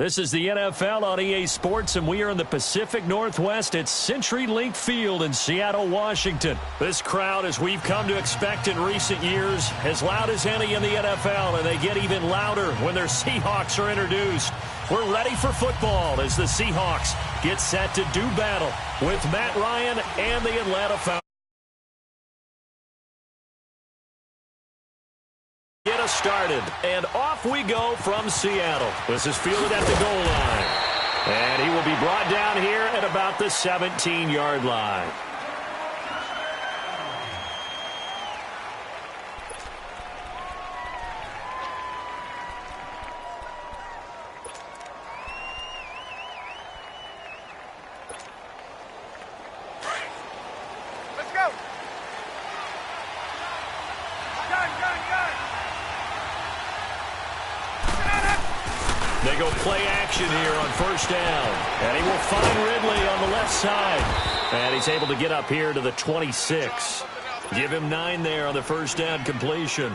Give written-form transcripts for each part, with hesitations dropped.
This is the NFL on EA Sports, and we are in the Pacific Northwest at CenturyLink Field in Seattle, Washington. This crowd, as we've come to expect in recent years, as loud as any in the NFL, and they get even louder when their Seahawks are introduced. We're ready for football as the Seahawks get set to do battle with Matt Ryan and the Atlanta Falcons. Get us started, and off we go from Seattle. This is fielded at the goal line, and he will be brought down here at about the 17-yard line. They go play action here on first down. And he will find Ridley on the left side. And he's able to get up here to the 26. Give him 9 there on the first down completion.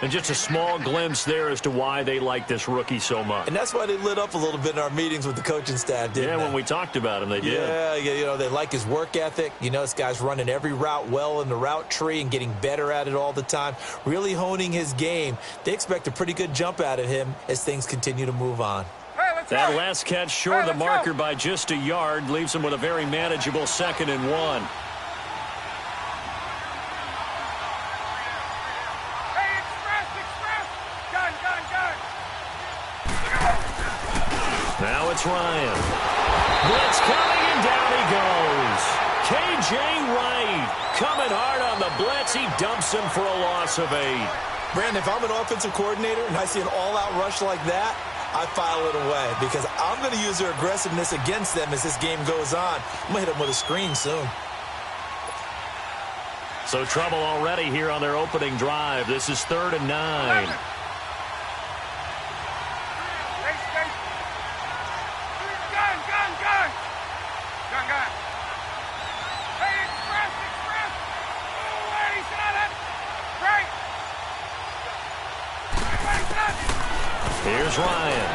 And just a small glimpse there as to why they like this rookie so much. And that's why they lit up a little bit in our meetings with the coaching staff, didn't they? Yeah, when we talked about him, they did. Yeah, you know, they like his work ethic. You know, this guy's running every route well in the route tree and getting better at it all the time, really honing his game. They expect a pretty good jump out of him as things continue to move on. That last catch short of the marker by just a yard leaves him with a very manageable 2nd and 1. Now it's Ryan. Blitz coming, and down he goes. K.J. Wright coming hard on the blitz. He dumps him for a loss of 8. Brandon, if I'm an offensive coordinator and I see an all-out rush like that, I file it away because I'm going to use their aggressiveness against them as this game goes on. I'm going to hit them with a screen soon. So trouble already here on their opening drive. This is 3rd and 9. Here's Ryan.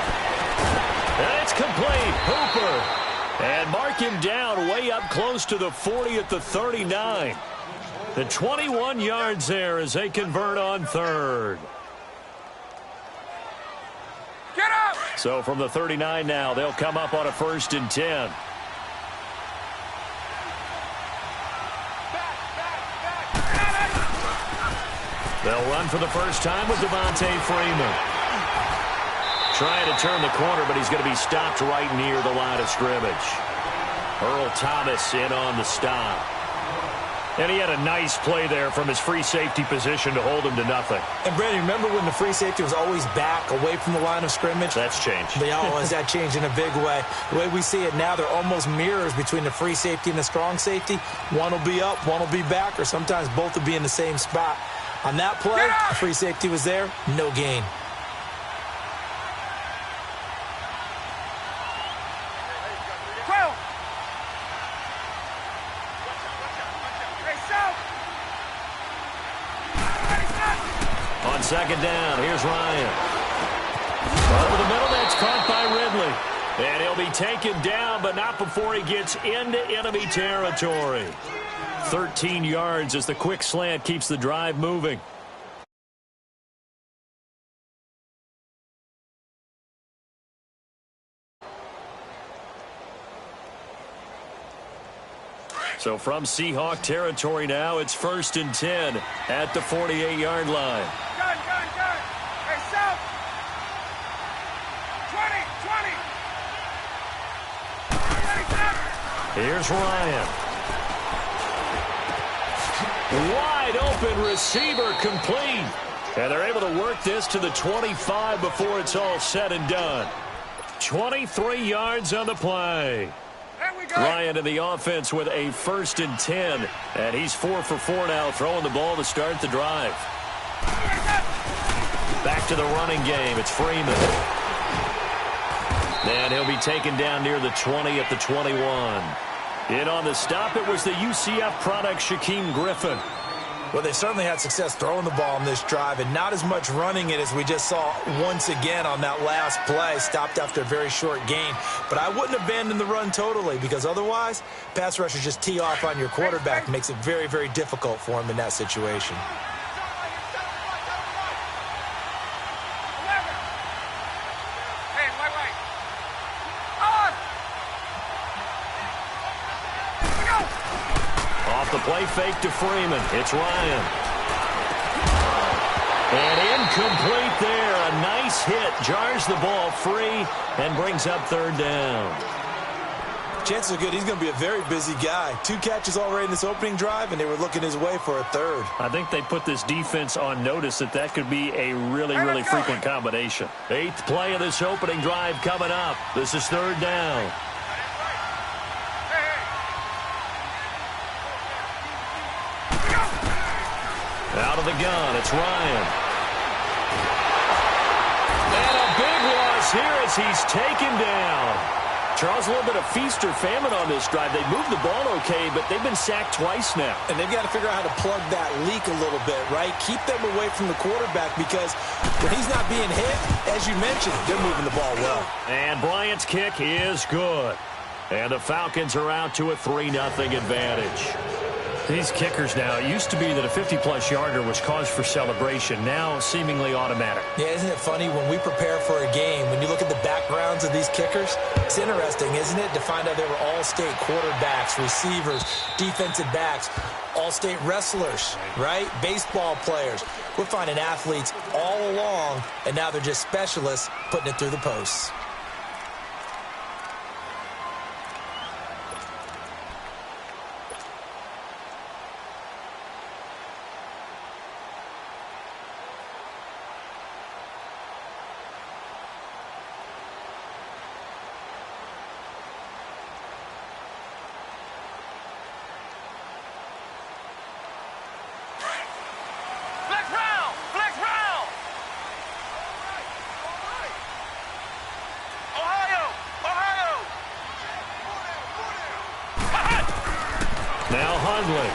And it's complete. Hooper. And mark him down way up close to the 40 at the 39. The 21 yards there as they convert on 3rd. Get up! So from the 39 now, they'll come up on a 1st and 10. They'll run for the first time with Devontae Freeman. Trying to turn the corner, but he's going to be stopped right near the line of scrimmage. Earl Thomas in on the stop. And he had a nice play there from his free safety position to hold him to nothing. And, Brandon, remember when the free safety was always back, away from the line of scrimmage? That's changed. They always that changed in a big way. The way we see it now, they're almost mirrors between the free safety and the strong safety. One will be up, one will be back, or sometimes both will be in the same spot. On that play, the free safety was there, no gain. On 2nd down, here's Ryan. Over the middle, that's caught by Ridley. And he'll be taken down, but not before he gets into enemy territory. 13 yards as the quick slant keeps the drive moving. So from Seahawk territory now, it's 1st and 10 at the 48-yard line. Gun. Hey, South. 20. Here's Ryan. Wide open receiver complete. And they're able to work this to the 25 before it's all said and done. 23 yards on the play. Ryan in the offense with a 1st and 10. And he's 4 for 4 now, throwing the ball to start the drive. Back to the running game. It's Freeman. And he'll be taken down near the 20 at the 21. In on the stop, it was the UCF product, Shaquem Griffin. Well, they certainly had success throwing the ball in this drive and not as much running it as we just saw once again on that last play. Stopped after a very short gain. But I wouldn't abandon the run totally because otherwise, pass rushers just tee off on your quarterback. Makes it very, very difficult for him in that situation. The play fake to Freeman. It's Ryan. And incomplete there. A nice hit. Jars the ball free and brings up third down. Chances are good he's going to be a very busy guy. 2 catches already in this opening drive, and they were looking his way for a third. I think they put this defense on notice that could be a really, really frequent combination. 8th play of this opening drive coming up. This is third down. Out of the gun, it's Ryan. And a big loss here as he's taken down. Charles, a little bit of feast or famine on this drive. They moved the ball okay, but they've been sacked twice now. And they've got to figure out how to plug that leak a little bit, right? Keep them away from the quarterback because when he's not being hit, as you mentioned, they're moving the ball well. And Bryant's kick is good. And the Falcons are out to a 3-0 advantage. These kickers now, it used to be that a 50-plus yarder was cause for celebration. Now, seemingly automatic. Yeah, isn't it funny when we prepare for a game, when you look at the backgrounds of these kickers, it's interesting, isn't it, to find out they were all-state quarterbacks, receivers, defensive backs, all-state wrestlers, right? Baseball players. We're finding athletes all along, and now they're just specialists putting it through the posts. Now Hundley.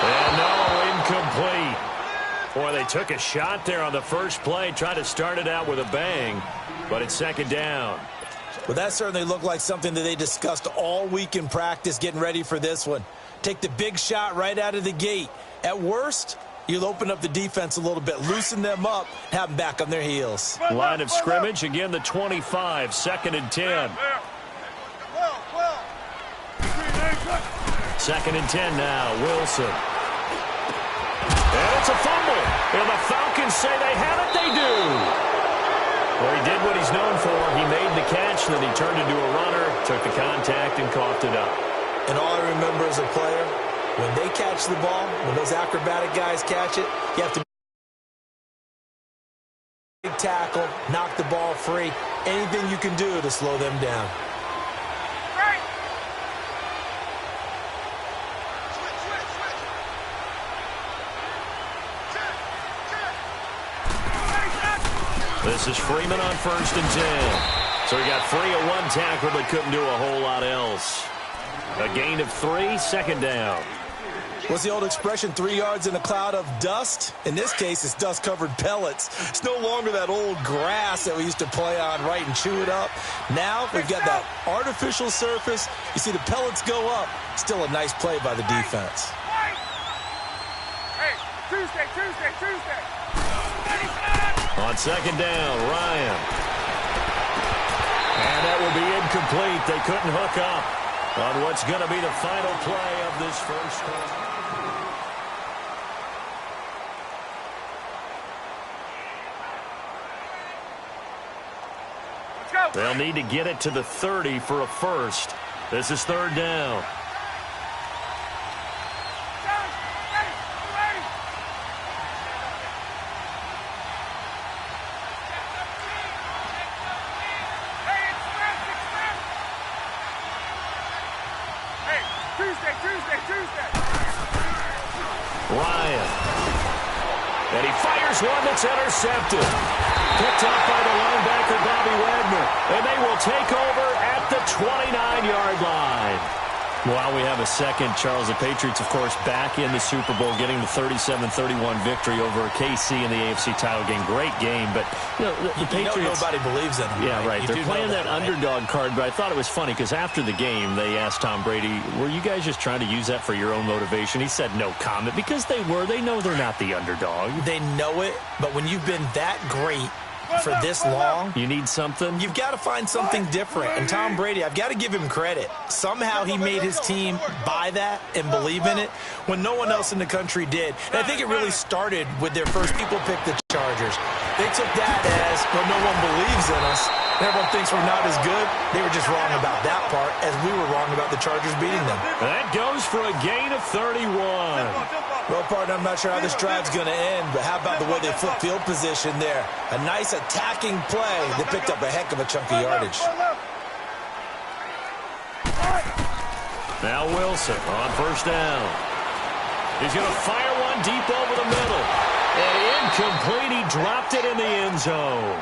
And no, incomplete. Boy, they took a shot there on the first play, tried to start it out with a bang, but it's second down. Well, that certainly looked like something that they discussed all week in practice getting ready for this one. Take the big shot right out of the gate. At worst, you'll open up the defense a little bit, loosen them up, have them back on their heels. Line of scrimmage, again the 25, 2nd and 10. 2nd and 10 now, Wilson. And it's a fumble. And the Falcons say they have it, they do. Well, he did what he's known for. He made the catch, then he turned into a runner, took the contact, and coughed it up. And all I remember as a player, when they catch the ball, when those acrobatic guys catch it, you have to big tackle, knock the ball free, anything you can do to slow them down. This is Freeman on 1st and 10. So he got free of one tackle but couldn't do a whole lot else. A gain of 3, 2nd down. What's the old expression, 3 yards in a cloud of dust? In this case, it's dust-covered pellets. It's no longer that old grass that we used to play on, right, and chew it up. Now we've got that artificial surface. You see the pellets go up. Still a nice play by the defense. Hey, Tuesday. On 2nd down, Ryan. And that will be incomplete. They couldn't hook up on what's going to be the final play of this first quarter. Let's go. They'll need to get it to the 30 for a first. This is 3rd down. Tuesday. Ryan. And he fires one that's intercepted. Picked up by the linebacker, Bobby Wagner. And they will take over at the 29-yard line. While we have a second, Charles, the Patriots, of course, back in the Super Bowl, getting the 37-31 victory over KC in the AFC title game. Great game, but the Patriots... nobody believes in them. Yeah, right. They're playing that underdog card, but I thought it was funny because after the game, they asked Tom Brady, were you guys just trying to use that for your own motivation? He said no comment because they were. They know they're not the underdog. They know it, but when you've been that great for this long, you need something. You've got to find something different. And Tom Brady, I've got to give him credit. Somehow he made his team buy that and believe in it when no one else in the country did. And I think it really started with their first people picked the Chargers. They took that as, well, no one believes in us. Everyone thinks we're not as good. They were just wrong about that part, as we were wrong about the Chargers beating them. That goes for a gain of 31. Well, partner, I'm not sure how this drive's going to end, but how about the way they flip field position there? A nice attacking play. They picked up a heck of a chunk of yardage. Now Wilson on first down. He's going to fire one deep over the middle. And incomplete. He dropped it in the end zone.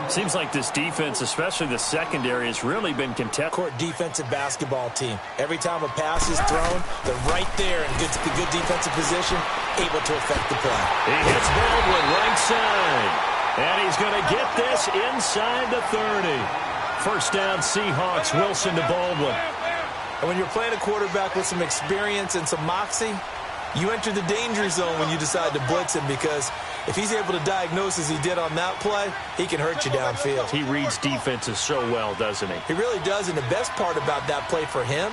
Seems like this defense, especially the secondary, has really been contested. Court defensive basketball team. Every time a pass is thrown, they're right there in good defensive position, able to affect the play. He hits Baldwin right side. And he's going to get this inside the 30. First down, Seahawks. Wilson to Baldwin. And when you're playing a quarterback with some experience and some moxie, you enter the danger zone when you decide to blitz him, because if he's able to diagnose as he did on that play, he can hurt you downfield. He reads defenses so well, doesn't he? He really does, and the best part about that play for him,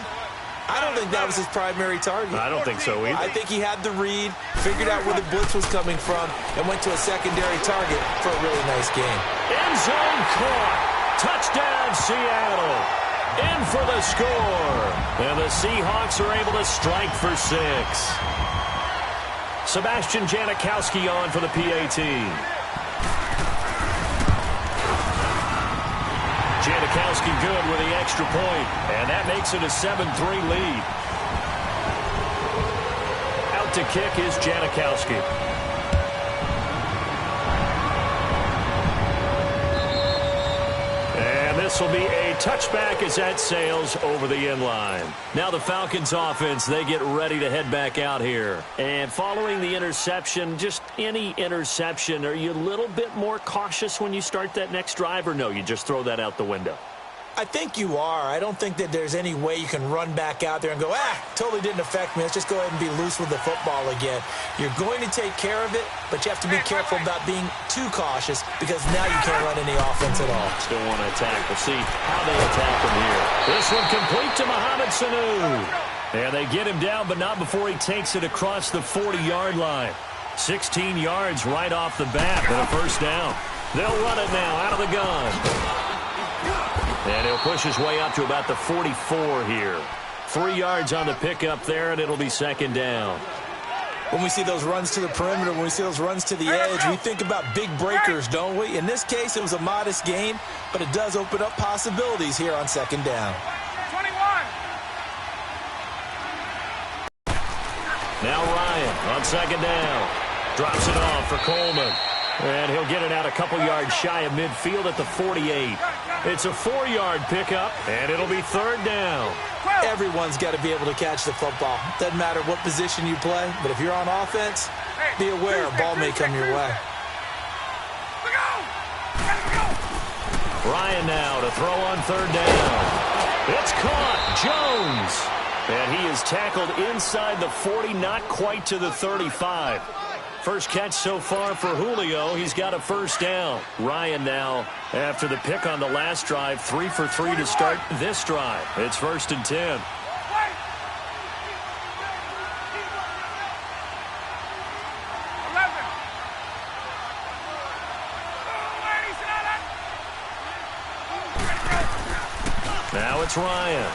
I don't think that was his primary target. I don't think so either. I think he had the read, figured out where the blitz was coming from, and went to a secondary target for a really nice game. End zone caught. Touchdown, Seattle. In for the score. And the Seahawks are able to strike for 6. Sebastian Janikowski on for the PAT. Janikowski good with the extra point, and that makes it a 7-3 lead. Out to kick is Janikowski. This will be a touchback as that sails over the end line. Now the Falcons offense, they get ready to head back out here. And following the interception, just any interception, are you a little bit more cautious when you start that next drive, or no, you just throw that out the window? I think you are. I don't think that there's any way you can run back out there and go, totally didn't affect me. Let's just go ahead and be loose with the football again. You're going to take care of it, but you have to be careful about being too cautious, because now you can't run any offense at all. Still want to attack. We'll see how they attack him here. This one complete to Mohamed Sanu. And they get him down, but not before he takes it across the 40-yard line. 16 yards right off the bat for a first down. They'll run it now out of the gun. And he'll push his way up to about the 44 here. 3 yards on the pickup there, and it'll be second down. When we see those runs to the perimeter, when we see those runs to the edge, we think about big breakers, don't we? In this case, it was a modest gain, but it does open up possibilities here on second down. 21. Now Ryan on second down. Drops it off for Coleman. And he'll get it out a couple yards shy of midfield at the 48. It's a 4-yard pickup, and it'll be third down. Everyone's got to be able to catch the football. Doesn't matter what position you play, but if you're on offense, be aware a ball may come your way. Ryan now to throw on third down. It's caught. Jones. And he is tackled inside the 40, not quite to the 35. First catch so far for Julio. He's got a first down. Ryan now, after the pick on the last drive, 3 for 3 to start this drive. It's 1st and 10. Now it's Ryan.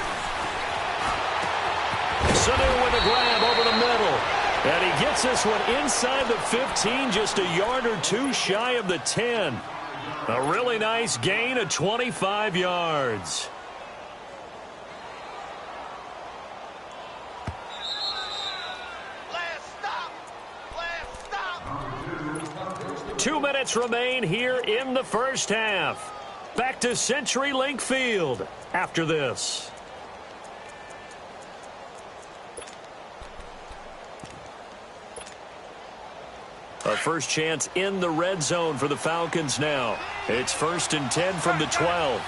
Sanu with a grab over the middle. And he gets this one inside the 15, just a yard or two shy of the 10. A really nice gain of 25 yards. Stop. 2 minutes remain here in the first half. Back to CenturyLink Field after this. first chance in the red zone for the Falcons now. It's 1st and 10 from the 12.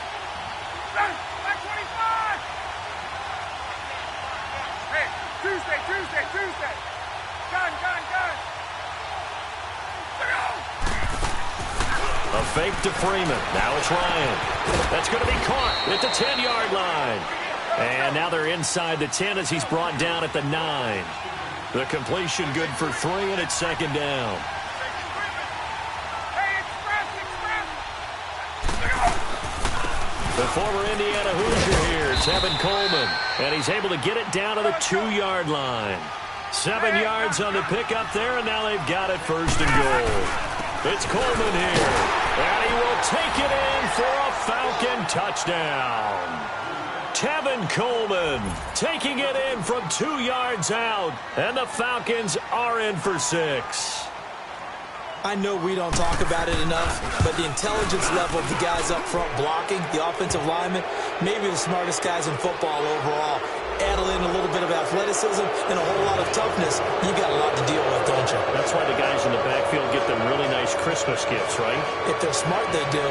Hey, Tuesday. Gun. A fake to Freeman. Now it's Ryan. That's going to be caught at the 10-yard line. And now they're inside the 10 as he's brought down at the 9. The completion good for 3, and it's 2nd down. Hey, express. The former Indiana Hoosier here, Tevin Coleman. And he's able to get it down to the 2-yard line. 7 yards on the pickup there, and now they've got it 1st and goal. It's Coleman here, and he will take it in for a Falcon touchdown. Tevin Coleman taking it in from 2 yards out, and the Falcons are in for 6. I know we don't talk about it enough, but the intelligence level of the guys up front blocking, the offensive linemen, maybe the smartest guys in football overall. Add in a little bit of athleticism and a whole lot of toughness, you got a lot to deal with, don't you? That's why the guys in the backfield get them really nice Christmas gifts, right? If they're smart, they do.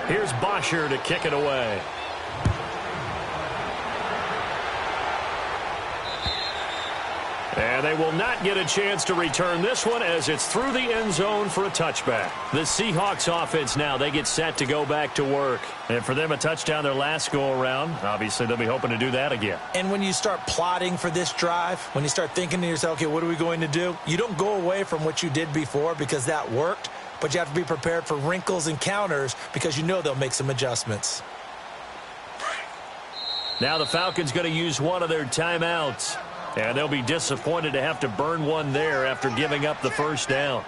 Here's Bosher to kick it away. And they will not get a chance to return this one as it's through the end zone for a touchback. The Seahawks offense now, they get set to go back to work. And for them, a touchdown their last go-around. Obviously, they'll be hoping to do that again. And when you start plotting for this drive, when you start thinking to yourself, okay, what are we going to do? You don't go away from what you did before because that worked, but you have to be prepared for wrinkles and counters because you know they'll make some adjustments. Now the Falcons going to use one of their timeouts. And they'll be disappointed to have to burn one there after giving up the first down.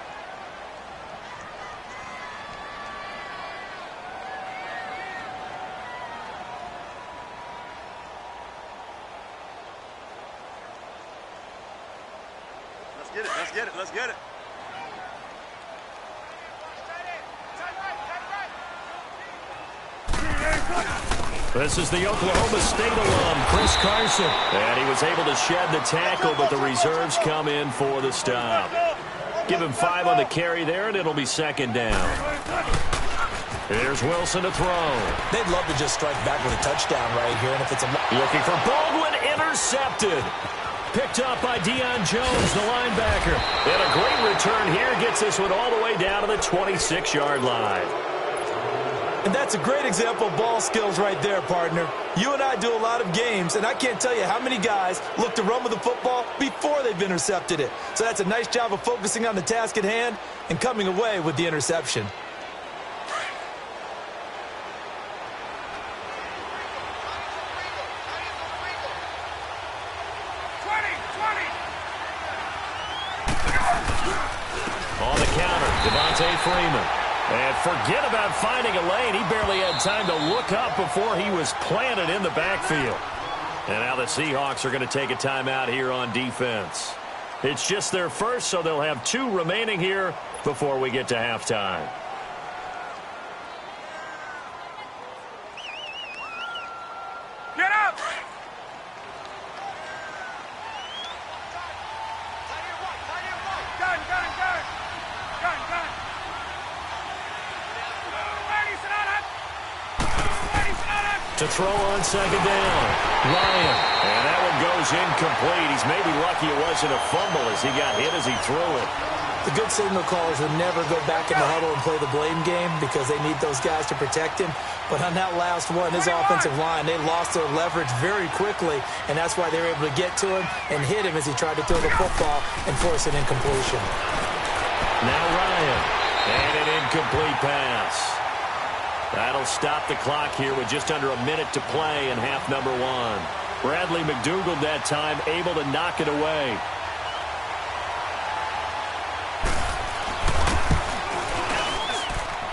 Let's get it. This is the Oklahoma State alum, Chris Carson. And he was able to shed the tackle, but the reserves come in for the stop. Give him 5 on the carry there, and it'll be 2nd down. Here's Wilson to throw. They'd love to just strike back with a touchdown right here. And if it's looking for Baldwin, intercepted. Picked up by Deion Jones, the linebacker. And a great return here gets this one all the way down to the 26-yard line. And that's a great example of ball skills right there, partner. You and I do a lot of games, and I can't tell you how many guys look to run with the football before they've intercepted it. So that's a nice job of focusing on the task at hand and coming away with the interception. On the counter, Devontae Freeman. And forget about finding a lane. He barely had time to look up before he was planted in the backfield. And now the Seahawks are going to take a timeout here on defense. It's just their first, so they'll have 2 remaining here before we get to halftime. Get up! Gun. To throw on 2nd down. Ryan. And that one goes incomplete. He's maybe lucky it wasn't a fumble as he got hit as he threw it. The good signal callers would never go back in the huddle and play the blame game because they need those guys to protect him. But on that last one, his offensive line, they lost their leverage very quickly, and that's why they were able to get to him and hit him as he tried to throw the football and force an incompletion. Now Ryan. And an incomplete pass. That'll stop the clock here with just under a minute to play in half number 1. Bradley McDougald that time able to knock it away.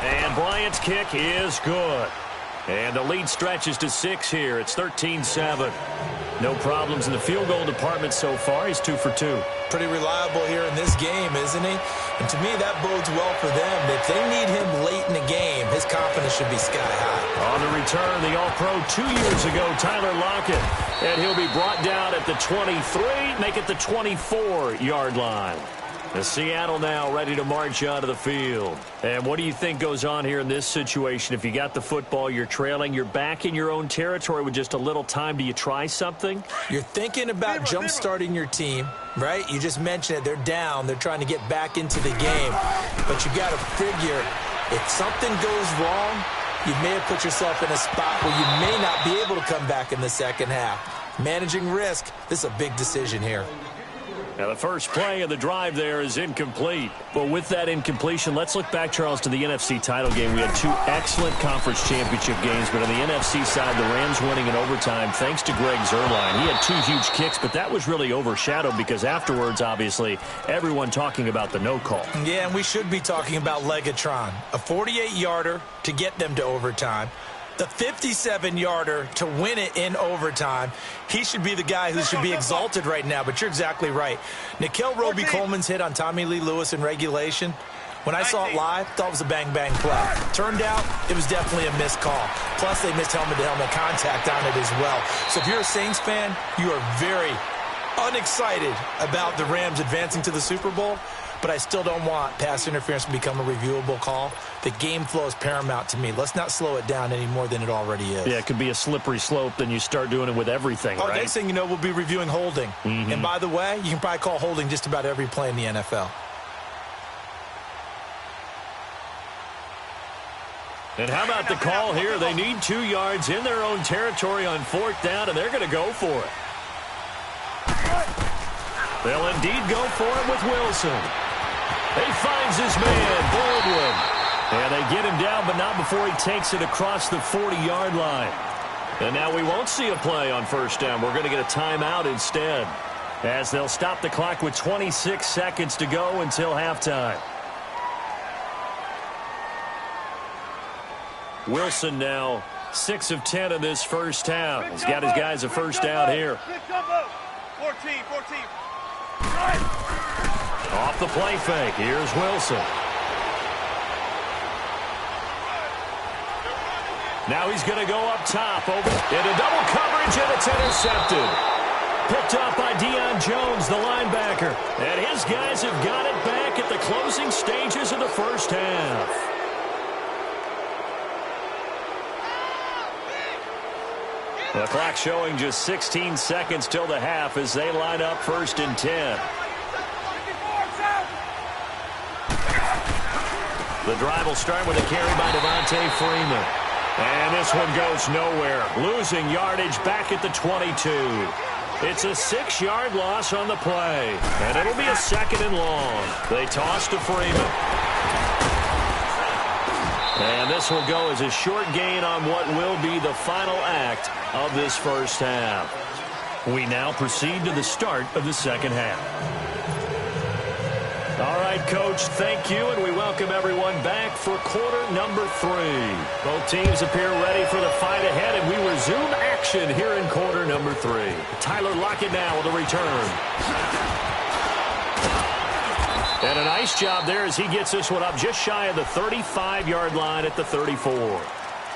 And Bryant's kick is good. And the lead stretches to 6 here. It's 13-7. No problems in the field goal department so far. He's 2 for 2. Pretty reliable here in this game, isn't he? And to me, that bodes well for them. If they need him late in the game, his confidence should be sky high. On the return, the All-Pro 2 years ago, Tyler Lockett. And he'll be brought down at the 23, make it the 24-yard line. The Seattle now ready to march onto the field. And what do you think goes on here in this situation? If you got the football, you're trailing, you're back in your own territory with just a little time. Do you try something? You're thinking about jump-starting your team, right? You just mentioned it. They're down. They're trying to get back into the game. But you got to figure, if something goes wrong, you may have put yourself in a spot where you may not be able to come back in the second half. Managing risk, this is a big decision here. Now, the first play of the drive there is incomplete. But with that incompletion, let's look back, Charles, to the NFC title game. We had 2 excellent conference championship games, but on the NFC side, the Rams winning in overtime thanks to Greg Zuerlein. He had 2 huge kicks, but that was really overshadowed because afterwards, obviously, everyone talking about the no call. Yeah, and we should be talking about Legatron. A 48-yarder to get them to overtime. The 57-yarder to win it in overtime. He should be the guy who should be exalted right now, but you're exactly right. Nickel Roby-Coleman's hit on Tommy Lee Lewis in regulation, when I saw it live, thought it was a bang-bang play. Turned out, it was definitely a missed call. Plus, they missed helmet-to-helmet contact on it as well. So if you're a Saints fan, you are very unexcited about the Rams advancing to the Super Bowl, but I still don't want pass interference to become a reviewable call. The game flow is paramount to me. Let's not slow it down any more than it already is. Yeah, it could be a slippery slope, then you start doing it with everything, right? Next thing you know, we'll be reviewing holding. And by the way, you can probably call holding just about every play in the NFL. And how about the call here? They need 2 yards in their own territory on 4th down, and they're going to go for it. They'll indeed go for it with Wilson. He finds his man, Baldwin. And they get him down, but not before he takes it across the 40-yard line. And now we won't see a play on 1st down. We're going to get a timeout instead, as they'll stop the clock with 26 seconds to go until halftime. Wilson now 6 of 10 in this first half. He's got his guys a 1st down here. 14. Off the play fake. Here's Wilson. Now he's going to go up top into double coverage, and it's intercepted. Picked up by Deion Jones, the linebacker. And his guys have got it back at the closing stages of the first half. The clock showing just 16 seconds till the half as they line up 1st and 10. The drive will start with a carry by Devontae Freeman. And this one goes nowhere. Losing yardage back at the 22. It's a 6-yard loss on the play. And it'll be a 2nd and long. They toss to Freeman. And this will go as a short gain on what will be the final act of this first half. We now proceed to the start of the second half. All right, Coach, thank you, and we welcome everyone back for quarter number 3. Both teams appear ready for the fight ahead, and we resume action here in quarter number 3. Tyler Lockett now with a return. And a nice job there as he gets this one up just shy of the 35-yard line at the 34.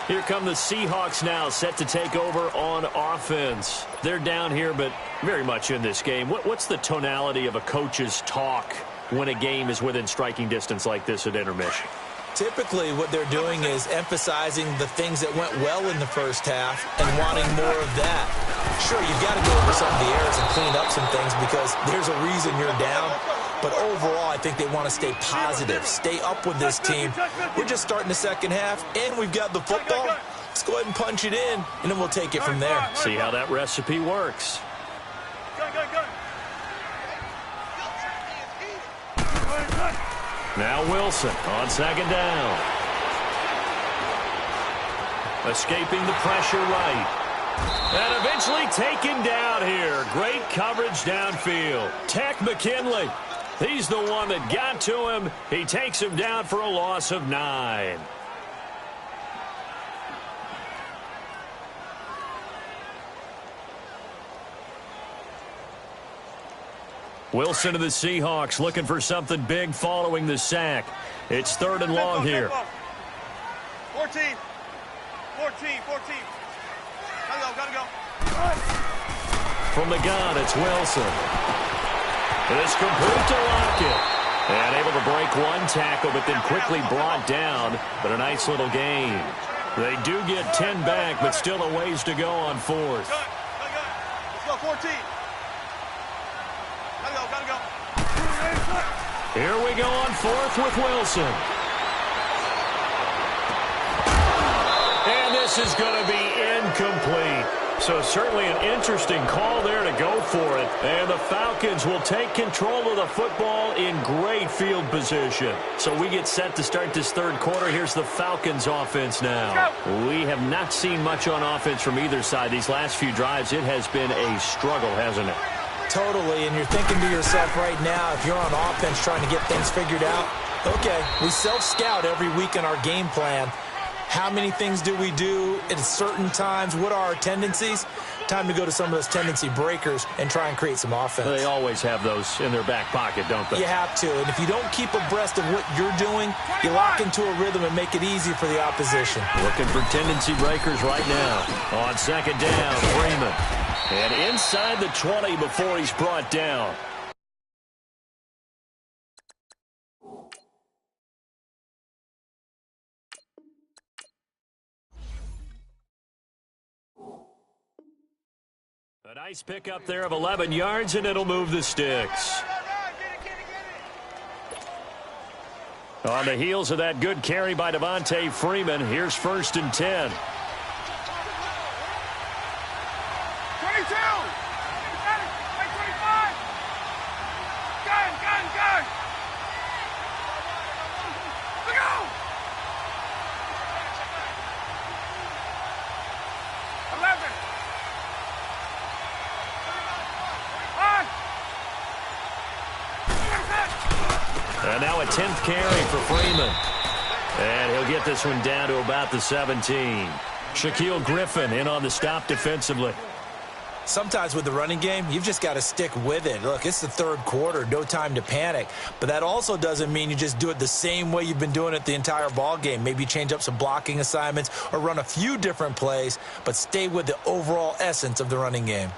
Here come the Seahawks now, set to take over on offense. They're down here, but very much in this game. What's the tonality of a coach's talk when a game is within striking distance like this at intermission? Typically, what they're doing is emphasizing the things that went well in the first half and wanting more of that. Sure, you've got to go over some of the errors and clean up some things because there's a reason you're down. But overall, I think they want to stay positive, stay up with this team. We're just starting the second half, and we've got the football. Let's go ahead and punch it in, and then we'll take it from there. See how that recipe works. Now Wilson on 2nd down. Escaping the pressure right. And eventually taken down here. Great coverage downfield. Tech McKinley. He's the one that got to him. He takes him down for a loss of 9. Wilson of the Seahawks looking for something big following the sack. It's 3rd and long here. 14. Gotta go. From the gun, it's Wilson. It's complete to Lockett. And able to break one tackle, but then quickly brought down. But a nice little gain. They do get 10 back, but still a ways to go on 4th. Let's go, 14. Gotta go. Here we go on 4th with Wilson. And this is going to be incomplete. So certainly an interesting call there to go for it. And the Falcons will take control of the football in great field position. So we get set to start this 3rd quarter. Here's the Falcons offense now. We have not seen much on offense from either side. These last few drives, it has been a struggle, hasn't it? Totally, and you're thinking to yourself right now, if you're on offense trying to get things figured out, okay, we self-scout every week in our game plan. How many things do we do at certain times? What are our tendencies? Time to go to some of those tendency breakers and try and create some offense. They always have those in their back pocket, don't they? You have to. And if you don't keep abreast of what you're doing, you lock into a rhythm and make it easy for the opposition. Looking for tendency breakers right now. On 2nd down, Freeman. And inside the 20 before he's brought down. A nice pickup there of 11 yards, and it'll move the sticks. On the heels of that good carry by Devontae Freeman, here's 1st and 10. 22. 25. Gun. Look out. 11. And now a 10th carry for Freeman. And he'll get this one down to about the 17. Shaquille Griffin in on the stop defensively. Sometimes with the running game, you've just got to stick with it. Look, it's the 3rd quarter, no time to panic. But that also doesn't mean you just do it the same way you've been doing it the entire ball game. Maybe change up some blocking assignments or run a few different plays, but stay with the overall essence of the running game.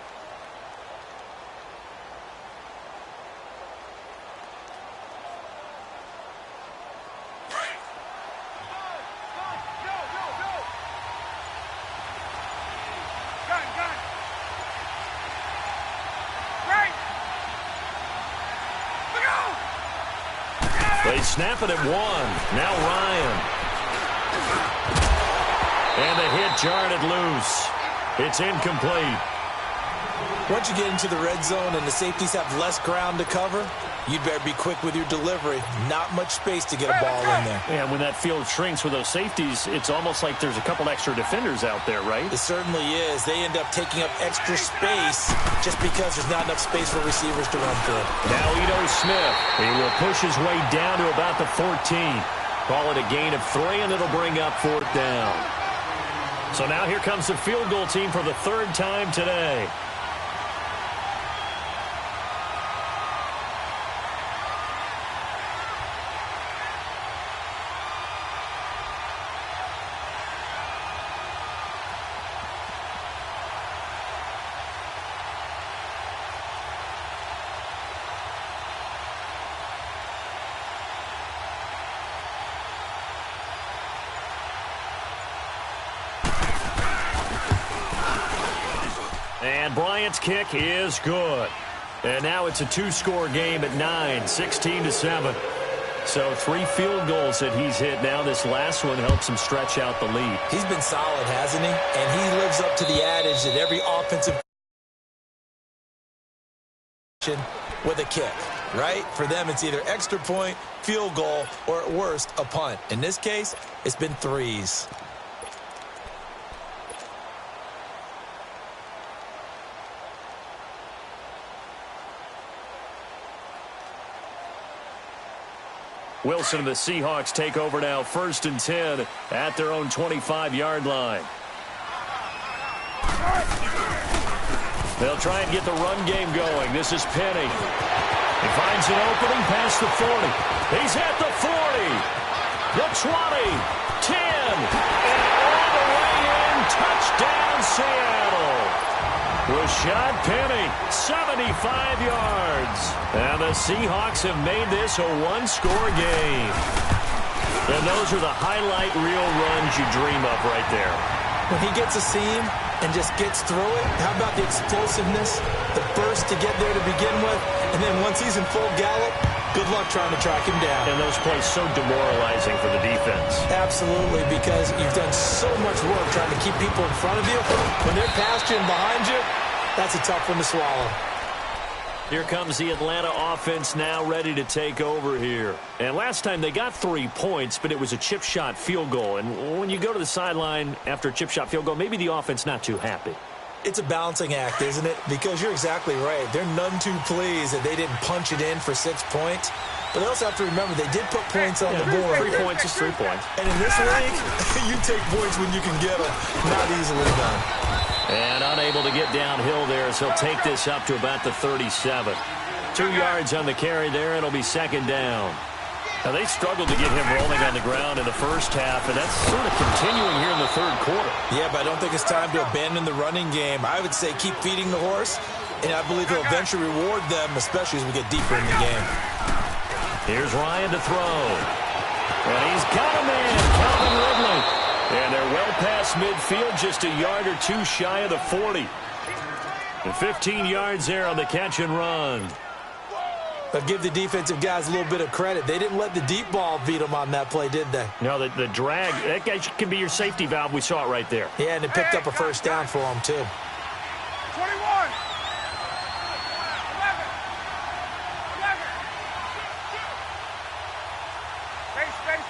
They snap it at 1. Now Ryan. And the hit jarred it loose. It's incomplete. Once you get into the red zone and the safeties have less ground to cover, you'd better be quick with your delivery. Not much space to get a ball in there. Yeah, when that field shrinks with those safeties, it's almost like there's a couple extra defenders out there, right? It certainly is. They end up taking up extra space just because there's not enough space for receivers to run through. Now Ito Smith. He will push his way down to about the 14. Call it a gain of 3, and it'll bring up 4th down. So now here comes the field goal team for the 3rd time today. And Bryant's kick is good. And now it's a 2-score game at 9, 16-7. So 3 field goals that he's hit now. This last one helps him stretch out the lead. He's been solid, hasn't he? And he lives up to the adage that every offensive with a kick, right? For them, it's either extra point, field goal, or at worst, a punt. In this case, it's been 3s. Wilson and the Seahawks take over now, 1st and 10 at their own 25-yard line. They'll try and get the run game going. This is Penny. He finds an opening past the 40. He's at the 40, the 20, 10, and all the way in. Touchdown, Seattle. Rashad Penny, 75 yards. And the Seahawks have made this a one-score game. And those are the highlight reel runs you dream of right there. When he gets a seam and just gets through it, how about the explosiveness, the burst to get there to begin with, and then once he's in full gallop, good luck trying to track him down. And those plays so demoralizing for the defense. Absolutely, because you've done so much work trying to keep people in front of you. When they're past you and behind you, that's a tough one to swallow. Here comes the Atlanta offense now ready to take over here. And last time they got 3 points, but it was a chip shot field goal. And when you go to the sideline after a chip shot field goal, maybe the offense not too happy. It's a balancing act, isn't it? Because you're exactly right. They're none too pleased that they didn't punch it in for 6 points. But they also have to remember they did put points on the board. 3 points is 3 points. And in this league, you take points when you can get them. Not easily done. And unable to get downhill there, so he'll take this up to about the 37. 2 yards on the carry there. It'll be second down. Now, they struggled to get him rolling on the ground in the first half, and that's sort of continuing here in the third quarter. Yeah, but I don't think it's time to abandon the running game. I would say keep feeding the horse, and I believe he'll eventually reward them, especially as we get deeper in the game. Here's Ryan to throw. And he's got a man, Calvin Ridley. And they're well past midfield, just a yard or two shy of the 40. And 15 yards there on the catch and run. But give the defensive guys a little bit of credit. They didn't let the deep ball beat them on that play, did they? No, the drag, that guy can be your safety valve. We saw it right there. Yeah, and it picked up a first down for them, too. 21. 11. Space.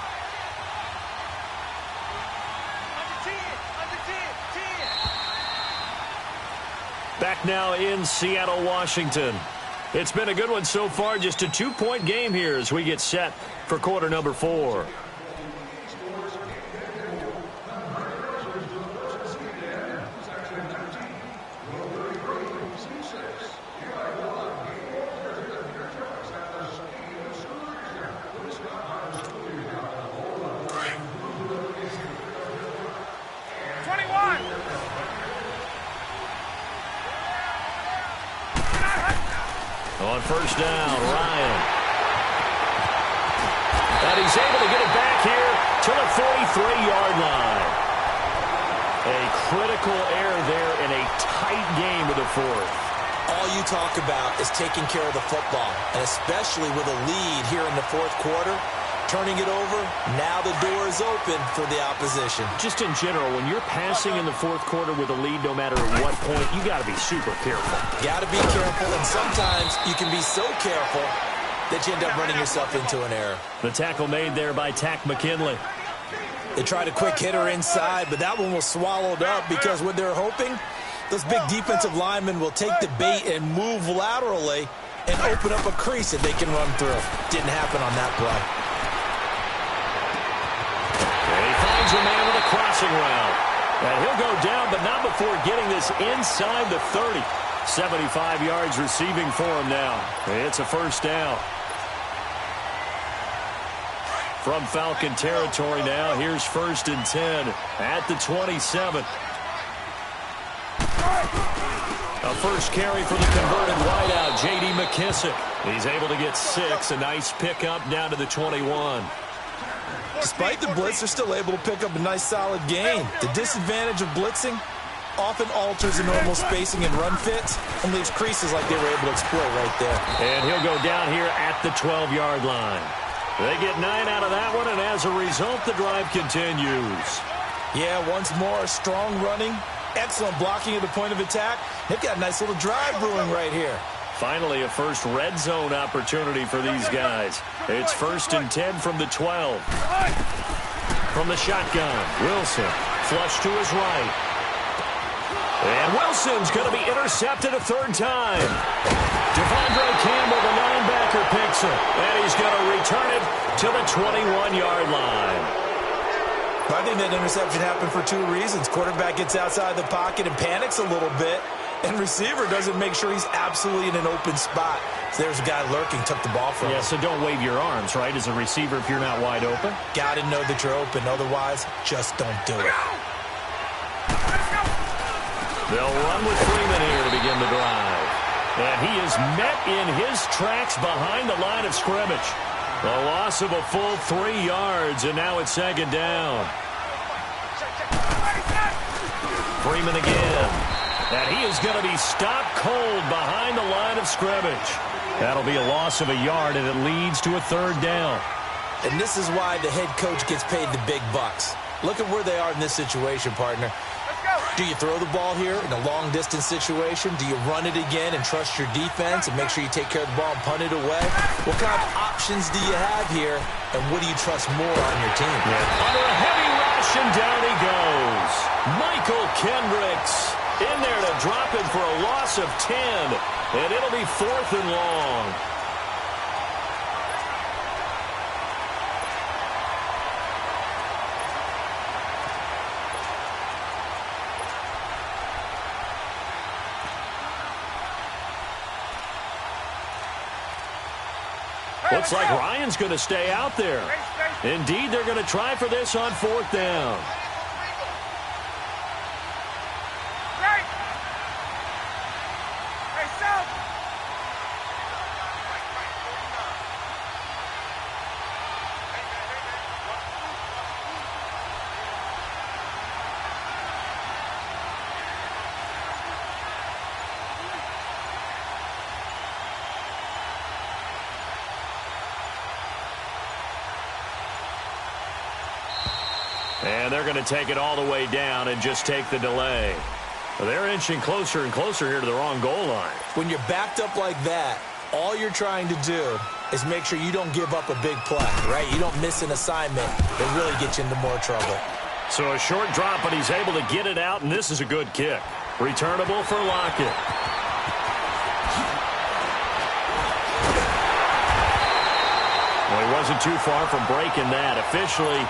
Under 10. Back now in Seattle, Washington. It's been a good one so far. Just a 2-point game here as we get set for quarter number 4. On first down, Ryan. And he's able to get it back here to the 43-yard line. A critical error there in a tight game of the fourth. All you talk about is taking care of the football, and especially with a lead here in the fourth quarter. Turning it over, now the door is open for the opposition. Just in general, when you're passing in the fourth quarter with a lead, no matter at what point, you got to be super careful. Got to be careful, and sometimes you can be so careful that you end up running yourself into an error. The tackle made there by Tack McKinley. They tried a quick hitter inside, but that one was swallowed up because what they're hoping, those big defensive linemen will take the bait and move laterally and open up a crease that they can run through. Didn't happen on that play. A man with a crossing route. And he'll go down, but not before getting this inside the 30. 75 yards receiving for him now. It's a first down. From Falcon territory now, here's 1st and 10 at the 27. A first carry for the converted wideout, J.D. McKissick. He's able to get 6, a nice pickup down to the 21. Despite the blitz, they're still able to pick up a nice, solid gain. The disadvantage of blitzing often alters the normal spacing and run fits and leaves creases like they were able to exploit right there. And he'll go down here at the 12-yard line. They get 9 out of that one, and as a result, the drive continues. Yeah, once more, strong running, excellent blocking at the point of attack. They've got a nice little drive brewing right here. Finally, a first red zone opportunity for these guys. It's 1st and 10 from the 12. From the shotgun, Wilson, flush to his right. And Wilson's going to be intercepted a 3rd time. Devondre Campbell, the linebacker, picks it. And he's going to return it to the 21-yard line. I think that interception happened for 2 reasons. Quarterback gets outside the pocket and panics a little bit. And receiver doesn't make sure he's absolutely in an open spot. So there's a guy lurking, took the ball from him. Yeah, so don't wave your arms, right, as a receiver if you're not wide open. Got to know that you're open. Otherwise, just don't do it. They'll run with Freeman here to begin the drive. And he is met in his tracks behind the line of scrimmage. A loss of a full 3 yards, and now it's second down. Freeman again. And he is going to be stopped cold behind the line of scrimmage. That'll be a loss of a yard, and it leads to a third down. And this is why the head coach gets paid the big bucks. Look at where they are in this situation, partner. Do you throw the ball here in a long-distance situation? Do you run it again and trust your defense and make sure you take care of the ball and punt it away? What kind of options do you have here, and what do you trust more on your team? Yeah. Under a heavy rush, and down he goes. Michael Kendricks in there to drop him for a loss of 10, and it'll be 4th and long. Looks like Ryan's going to stay out there. Indeed, they're going to try for this on 4th down. And they're going to take it all the way down and just take the delay. Well, they're inching closer and closer here to the wrong goal line. When you're backed up like that, all you're trying to do is make sure you don't give up a big play, right? You don't miss an assignment that really gets you into more trouble. So a short drop, but he's able to get it out, and this is a good kick. Returnable for Lockett. Well, he wasn't too far from breaking that. Officially,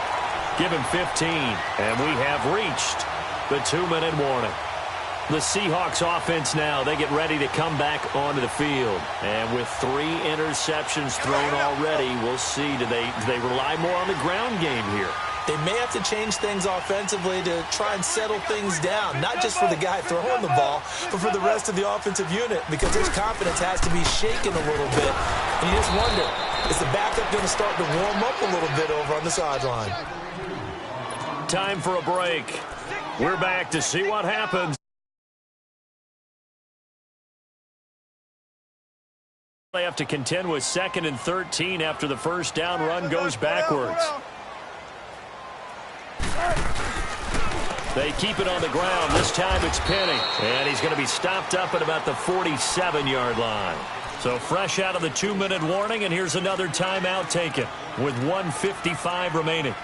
give him 15, and we have reached the 2-minute warning. The Seahawks offense now, they get ready to come back onto the field. And with 3 interceptions thrown already, we'll see, do they rely more on the ground game here? They may have to change things offensively to try and settle things down, not just for the guy throwing the ball, but for the rest of the offensive unit, because his confidence has to be shaken a little bit. And you just wonder, is the backup going to start to warm up a little bit over on the sideline? Time for a break. We're back to see what happens. They have to contend with 2nd and 13 after the first down run goes backwards. They keep it on the ground. This time it's Penny. And he's going to be stopped up at about the 47-yard line. So fresh out of the 2-minute warning, and here's another timeout taken with 1:55 remaining.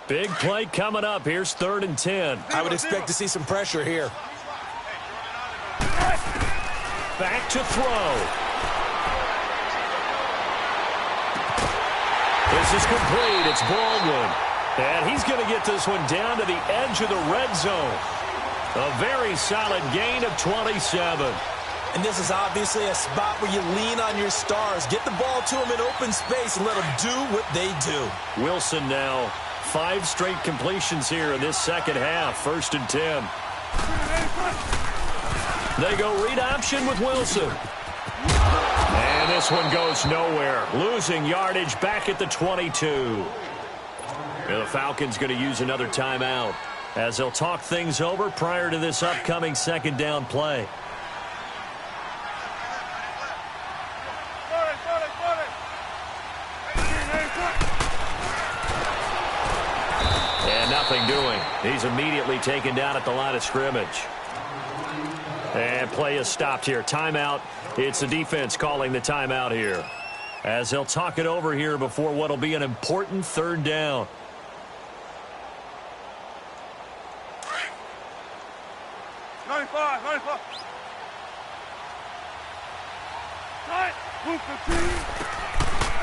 Big play coming up. Here's 3rd and 10. I would expect to see some pressure here. Back to throw. This is complete. It's Baldwin. And he's going to get this one down to the edge of the red zone. A very solid gain of 27. And this is obviously a spot where you lean on your stars. Get the ball to them in open space and let them do what they do. Wilson now. 5 straight completions here in this second half. 1st and 10. They go read option with Wilson. And this one goes nowhere. Losing yardage back at the 22. And the Falcons going to use another timeout as they'll talk things over prior to this upcoming 2nd down play. Nothing doing. He's immediately taken down at the line of scrimmage. And play is stopped here. Timeout. It's the defense calling the timeout here, as they'll talk it over here before what will be an important 3rd down.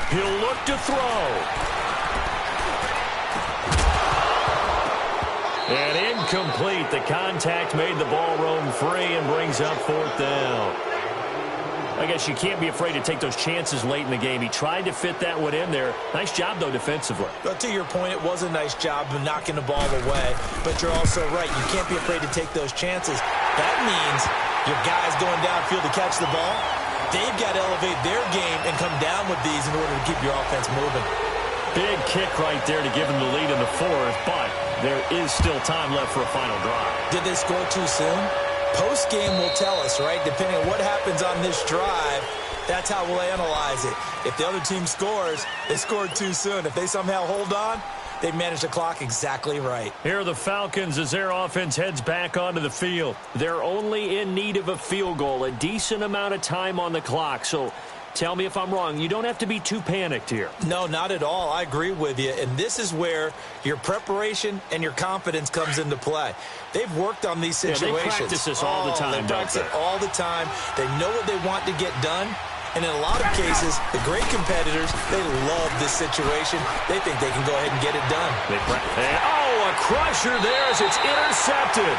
He'll look to throw. And incomplete. The contact made the ball roam free and brings up 4th down. I guess you can't be afraid to take those chances late in the game. He tried to fit that one in there. Nice job, though, defensively. But to your point, it was a nice job of knocking the ball away. But you're also right. You can't be afraid to take those chances. That means your guys going downfield to catch the ball, they've got to elevate their game and come down with these in order to keep your offense moving. Big kick right there to give them the lead in the 4th, but there is still time left for a final drive. Did they score too soon? Post-game will tell us, right? Depending on what happens on this drive, that's how we'll analyze it. If the other team scores, they scored too soon. If they somehow hold on, they managed the clock exactly right. Here are the Falcons as their offense heads back onto the field. They're only in need of a field goal, a decent amount of time on the clock. So tell me if I'm wrong. You don't have to be too panicked here. No, not at all. I agree with you. And this is where your preparation and your confidence comes into play. They've worked on these situations. They practice this all the time, They practice it all the time. They know what they want to get done. And in a lot of cases, the great competitors, they love this situation. They think they can go ahead and get it done. A crusher there as it's intercepted.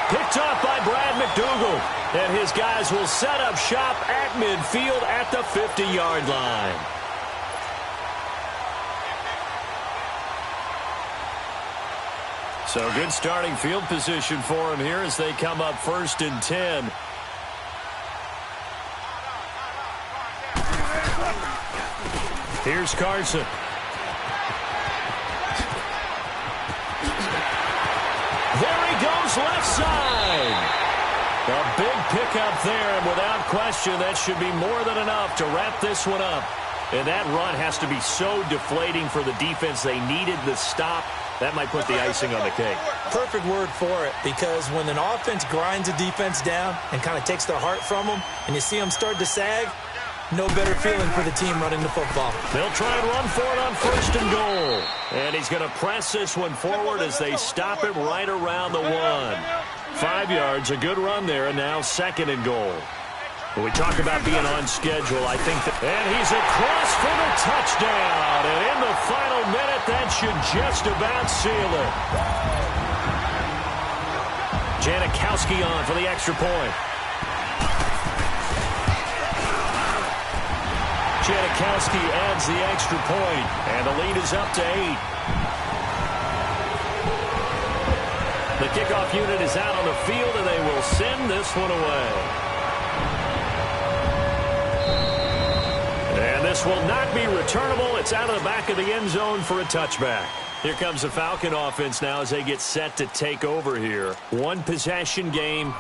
Picked off by Brad McDougal. And his guys will set up shop at midfield at the 50-yard line. So good starting field position for him here as they come up 1st and 10. Here's Carson. There he goes left side. A big pickup there, and without question, that should be more than enough to wrap this one up. And that run has to be so deflating for the defense. They needed the stop. That might put the icing on the cake. Perfect word for it, because when an offense grinds a defense down and kind of takes their heart from them, and you see them start to sag, no better feeling for the team running the football. They'll try and run for it on 1st and goal. And he's going to press this one forward as they stop him right around the 1. 5 yards, a good run there, and now 2nd and goal. When we talk about being on schedule, I think that... And he's across for the touchdown. And in the final minute, that should just about seal it. Janikowski on for the extra point. Janikowski adds the extra point, and the lead is up to 8. The kickoff unit is out on the field, and they will send this one away. And this will not be returnable. It's out of the back of the end zone for a touchback. Here comes the Falcon offense now as they get set to take over here. One possession game,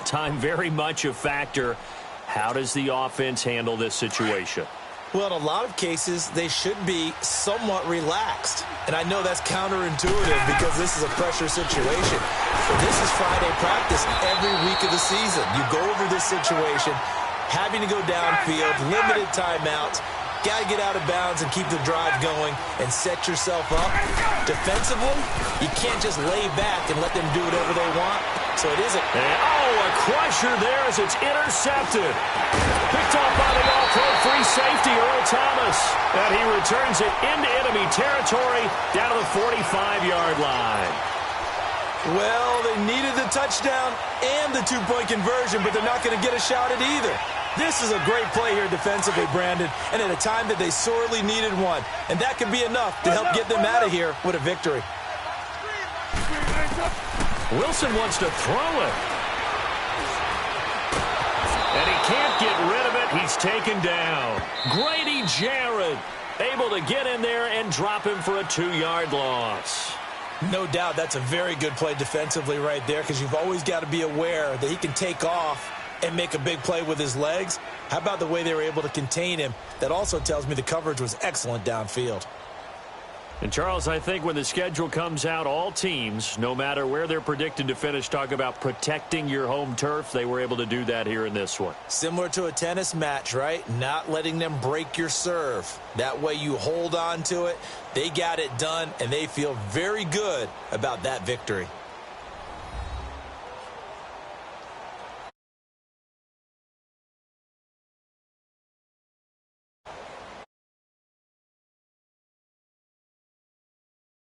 time very much a factor. How does the offense handle this situation? Well, in a lot of cases, they should be somewhat relaxed. And I know that's counterintuitive because this is a pressure situation. But this is Friday practice every week of the season. You go over this situation, having to go downfield, limited timeouts, got to get out of bounds and keep the drive going and set yourself up. Defensively, you can't just lay back and let them do whatever they want. So it isn't. A crusher there as it's intercepted. Picked off by the all-pro free safety, Earl Thomas. And he returns it into enemy territory down to the 45-yard line. Well, they needed the touchdown and the two-point conversion, but they're not going to get a shot at either. This is a great play here defensively, Brandon, and at a time that they sorely needed one. And that could be enough to help get them out of here with a victory. Wilson wants to throw it. And he can't get rid of it. He's taken down. Grady Jarrett able to get in there and drop him for a 2-yard loss. No doubt that's a very good play defensively right there, because you've always got to be aware that he can take off and make a big play with his legs. How about the way they were able to contain him? That also tells me the coverage was excellent downfield. And, Charles, I think when the schedule comes out, all teams, no matter where they're predicted to finish, talk about protecting your home turf. They were able to do that here in this one. Similar to a tennis match, right? Not letting them break your serve. That way you hold on to it. They got it done, and they feel very good about that victory.